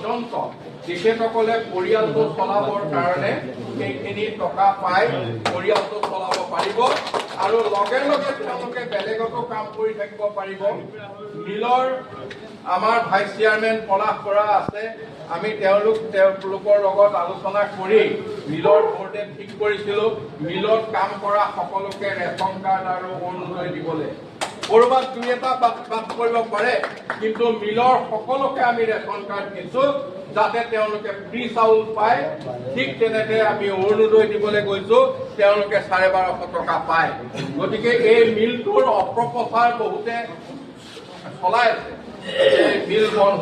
পৰ্যন্ত তেখেতসকলে পৰিয়ালটো চলাবৰ কাৰণে সেইখিনি টকা পাই পৰিয়ালটো চলাব পাৰিব আৰু লগে লগে তেওঁলোকে বেলেগতো কাম কৰি থাকিব পাৰিব। মিলৰ আমাৰ ভাইচ চেয়াৰমেন পলাশ বৰা আছে, আমি তেওঁলোকৰ লগত আলোচনা কৰি মিলৰ বোৰ্ডে ঠিক কৰিছিলোঁ মিলত কাম কৰা সকলোকে ৰেচন কাৰ্ড আৰু অৰুণোদয় দিবলৈ। কৰবাত দুই এটা বাদ কৰিব পাৰে, কিন্তু মিলৰ সকলোকে আমি ৰেচন কাৰ্ড দিছোঁ যাতে তেওঁলোকে ফ্ৰী চাউল পায়। ঠিক তেনেকে আমি অৰুণোদয় দিবলৈ গৈছোঁ, তেওঁলোকে 1250 টকা পায়। গতিকে এই মিলটোৰ অপপ্ৰচাৰ বহুতে চলাই আছে। মিল বন্ধ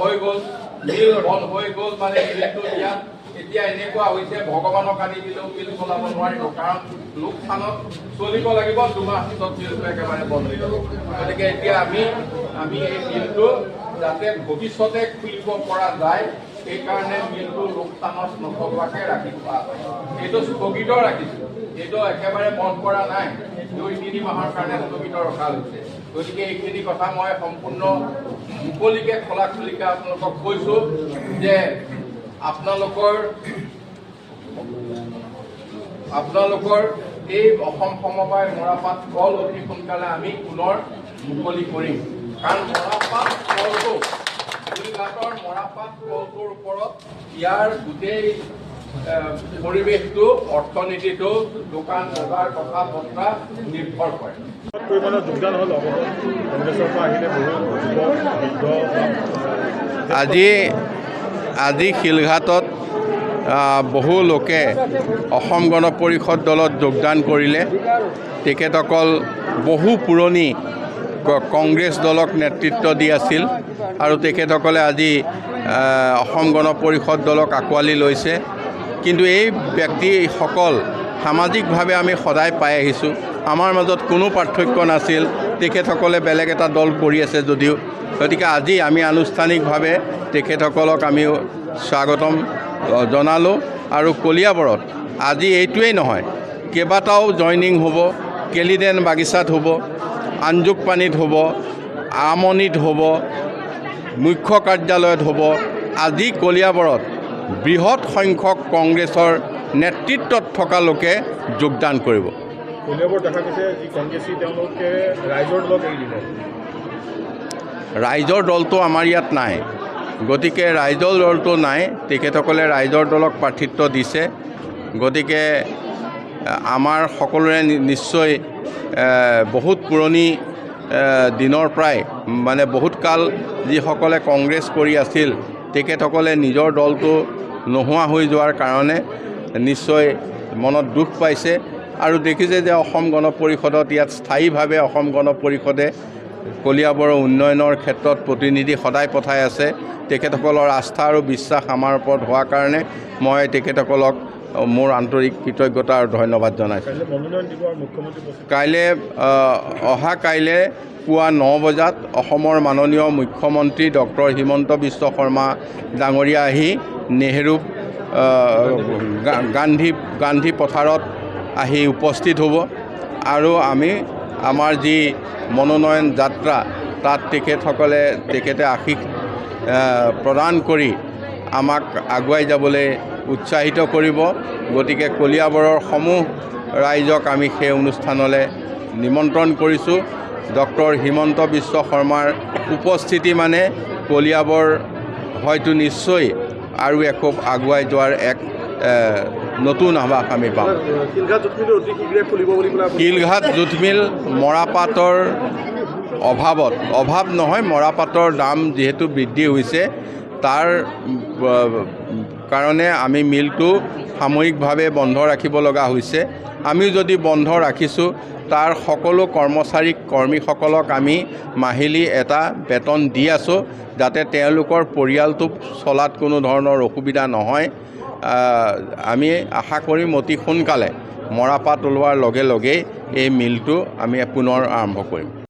হৈ গ'ল মানে মিলটো ইয়াত এতিয়া এনেকুৱা হৈছে ভগৱানক আনি দিলেও মিল চলাব নোৱাৰিব, কাৰণ লোকচানত চলিব লাগিব। 2 মাহ পিছত মিলটো একেবাৰে বন্ধ হৈ যাব। গতিকে এতিয়া আমি এই মিলটো যাতে ভৱিষ্যতে খুলিব পৰা যায় সেইকাৰণে মিলটো লোকচানত নচলোৱাকৈ ৰাখি থোৱা হয়। এইটো স্থগিত ৰাখিছোঁ, এইটো একেবাৰে বন্ধ কৰা নাই, 2-3 মাহৰ কাৰণে স্থগিত ৰখা হৈছে। গতিকে এইখিনি কথা মই সম্পূৰ্ণ মুকলিকে খোলাখুলিকে আপোনালোকক কৈছোঁ যে আপোনালোকৰ এই অসম সমবায় মৰাপাট কল অতি সোনকালে আমি পুনৰ মুকলি কৰিম, কাৰণ মৰাপাট কলটো গোলাঘাটৰ মৰাপাট কলটোৰ ওপৰত ইয়াৰ গোটেই পৰিৱেশটো অৰ্থনীতিটো দোকান বজাৰ কথা বতৰা নিৰ্ভৰ কৰে। যোগদান হ'ল কংগ্ৰেছৰ পৰা আহিলে আজি শিলঘাটত বহু লোকে অসম গণ পৰিষদ দলত যোগদান কৰিলে। তেখেতসকল বহু পুৰণি কংগ্ৰেছ দলক নেতৃত্ব দি আছিল আৰু তেখেতসকলে আজি অসম গণ পৰিষদ দলক আঁকোৱালি লৈছে। কিন্তু এই ব্যক্তিসকল সামাজিকভাৱে আমি সদায় পাই আহিছোঁ, আমাৰ মাজত কোনো পাৰ্থক্য নাছিল। তেখেতসকলে বেলেগ এটা দল কৰি আছে যদিও, গতিকে আজি আমি আনুষ্ঠানিকভাৱে তেখেতসকলক আমি স্বাগতম জনালোঁ। আৰু কলিয়াবৰত আজি এইটোৱেই নহয়, কেইবাটাও জইনিং হ'ব, কেলিডেন বাগিচাত হ'ব, আঞ্জুকপানীত হ'ব, আমনিত হ'ব, মুখ্য কাৰ্যালয়ত হ'ব। আজি কলিয়াবৰত বৃহৎ সংখ্যক কংগ্ৰেছৰ নেতৃত্বত থকা লোকে যোগদান কৰিব। কলিয়াবৰত দেখা গৈছে যি কংগ্ৰেছী তেওঁলোকে ৰাইজৰ দলক এৰি দিলে। ৰাইজৰ দলটো আমাৰ ইয়াত নাই, গতিকে ৰাইজৰ দলটো নাই। তেখেতসকলে ৰাইজৰ দলক প্ৰাৰ্থিত্ব দিছে। গতিকে আমাৰ সকলোৰে নিশ্চয় বহুত পুৰণি দিনৰ পৰাই মানে বহুত কাল যিসকলে কংগ্ৰেছ কৰি আছিল তেখেতসকলে নিজৰ দলটো নোহোৱা হৈ যোৱাৰ কাৰণে নিশ্চয় মনত দুখ পাইছে আৰু দেখিছে যে অসম গণ পৰিষদত ইয়াত স্থায়ীভাৱে অসম গণ পৰিষদে কলিয়াবৰৰ উন্নয়নৰ ক্ষেত্ৰত প্ৰতিনিধি সদায় পঠাই আছে। তেখেতসকলৰ আস্থা আৰু বিশ্বাস আমাৰ ওপৰত হোৱাৰ কাৰণে মই তেখেতসকলক মোৰ আন্তৰিক কৃতজ্ঞতা আৰু ধন্যবাদ জনাইছোঁ। কাইলৈ পুৱা 9 বজাত অসমৰ মাননীয় মুখ্যমন্ত্ৰী ডক্টৰ হিমন্ত বিশ্ব শৰ্মা ডাঙৰীয়া আহি নেহেৰু গান্ধী পথাৰত আহি উপস্থিত হ'ব আৰু আমি আমাৰ যি মনোনয়ন যাত্ৰা তাত তেখেতে আশীষ প্ৰদান কৰি আমাক আগুৱাই যাবলৈ উৎসাহিত কৰিব। গতিকে কলিয়াবৰৰ সমূহ ৰাইজক আমি সেই অনুষ্ঠানলৈ নিমন্ত্ৰণ কৰিছোঁ। ডক্টৰ হিমন্ত বিশ্ব শৰ্মাৰ উপস্থিতি মানে কলিয়াবৰ হয়তো নিশ্চয় আৰু এখোপ আগুৱাই যোৱাৰ এক নতুন আভাস আমি পাম। শিলঘাট জুটমিলটো অতি শীঘ্ৰে খুলিব বুলি পেলাই শিলঘাট জুটমিল মৰাপাটৰ অভাৱ নহয়, মৰাপাটৰ দাম যিহেতু বৃদ্ধি হৈছে তাৰ কাৰণে আমি মিলটো সাময়িকভাৱে বন্ধ ৰাখিব লগা হৈছে। আমি যদি বন্ধ ৰাখিছোঁ তাৰ সকলো কৰ্মীসকলক আমি মাহিলী এটা বেতন দি আছোঁ, যাতে তেওঁলোকৰ পৰিয়ালটো চলাত কোনো ধৰণৰ অসুবিধা নহয়। আমি আশা কৰিম অতি সোনকালে মৰাপাট ওলোৱাৰ লগে লগেই এই মিলটো আমি পুনৰ আৰম্ভ কৰিম।